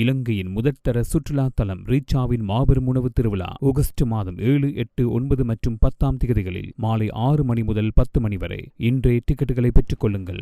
இலங்கையின் முதற்தர சுற்றுலா தலம் ரீச்சாவின் மாபெரும் உணவு திருவிழா ஆகஸ்ட் மாதம் 7, 8, 9 மற்றும் 10 தேதிகளில் மாலை 6 மணி முதல் 10 மணி வரை இன்றைய டிக்கெட்டுகளை பெற்றுக் கொள்ளுங்கள்.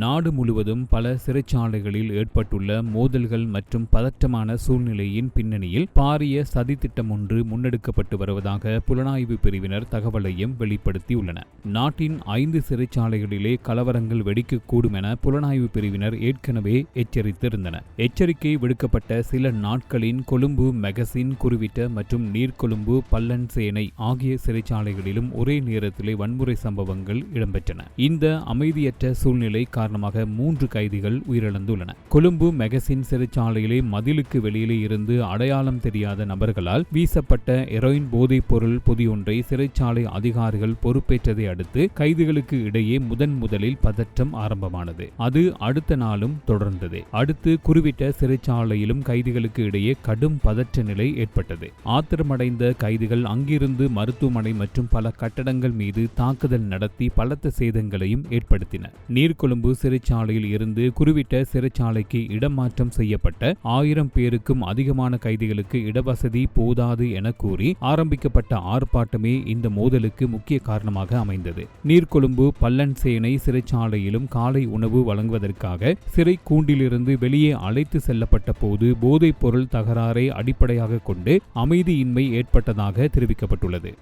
நாடு முழுவதும் பல சிறைச்சாலைகளில் ஏற்பட்டுள்ள மோதல்கள் மற்றும் பதற்றமான சூழ்நிலையின் பின்னணியில் பாரிய சதித்திட்டம் ஒன்று முன்னெடுக்கப்பட்டு வருவதாக புலனாய்வு பிரிவினர் தகவலையும் வெளிப்படுத்தியுள்ளனர். நாட்டின் 5 சிறைச்சாலைகளிலே கலவரங்கள் வெடிக்கக்கூடும் என புலனாய்வு பிரிவினர் ஏற்கனவே எச்சரித்திருந்தனர். எச்சரிக்கை விடுக்கப்பட்ட சில நாட்களின் கொழும்பு மெகசின், குருவிட்ட மற்றும் நீர்கொழும்பு, பல்லன்சேனை ஆகிய சிறைச்சாலைகளிலும் ஒரே நேரத்திலே வன்முறை சம்பவங்கள் இடம்பெற்றன. இந்த அமைதியற்ற சூழ்நிலை காரணமாக 3 கைதிகள் உயிரிழந்துள்ளனர். கொழும்பு மெகசின் சிறைச்சாலையிலே மதிலுக்கு வெளியிலே இருந்து அடையாளம் தெரியாத நபர்களால் வீசப்பட்ட ஹெரோயின் போதைப் பொருள் பொதியொன்றை சிறைச்சாலை அதிகாரிகள் பொறுப்பேற்றதை அடுத்து கைதிகளுக்கு இடையே முதலில் பதற்றம் ஆரம்பமானது. அது அடுத்த நாளும் தொடர்ந்தது. அடுத்து குருவிட்ட சிறைச்சாலையிலும் கைதிகளுக்கு இடையே கடும் பதற்ற நிலை ஏற்பட்டது. ஆத்திரமடைந்த கைதிகள் அங்கிருந்து மருத்துவமனை மற்றும் பல கட்டடங்கள் மீது தாக்குதல் நடத்தி பலத்த சேதங்களையும் ஏற்படுத்தினர். நீர்கொழும்பு சிறைச்சாலையில் இருந்து குருவிட்ட சிறைச்சாலைக்கு இடமாற்றம் செய்யப்பட்ட 1000 பேருக்கும் அதிகமான கைதிகளுக்கு இடவசதி போதாது என கூறி ஆரம்பிக்கப்பட்ட ஆர்ப்பாட்டமே இந்த மோதலுக்கு முக்கிய காரணமாக அமைந்தது. நீர்கொழும்பு பல்லன்சேனை சிறைச்சாலையிலும் காலை உணவு வழங்குவதற்காக சிறை கூண்டிலிருந்து வெளியே அழைத்து செல்லப்பட்ட போது போதைப் பொருள் தகராறை அடிப்படையாக கொண்டு அமைதியின்மை ஏற்பட்டதாக தெரிவிக்கப்பட்டுள்ளது.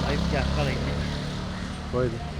Live chat kali ini.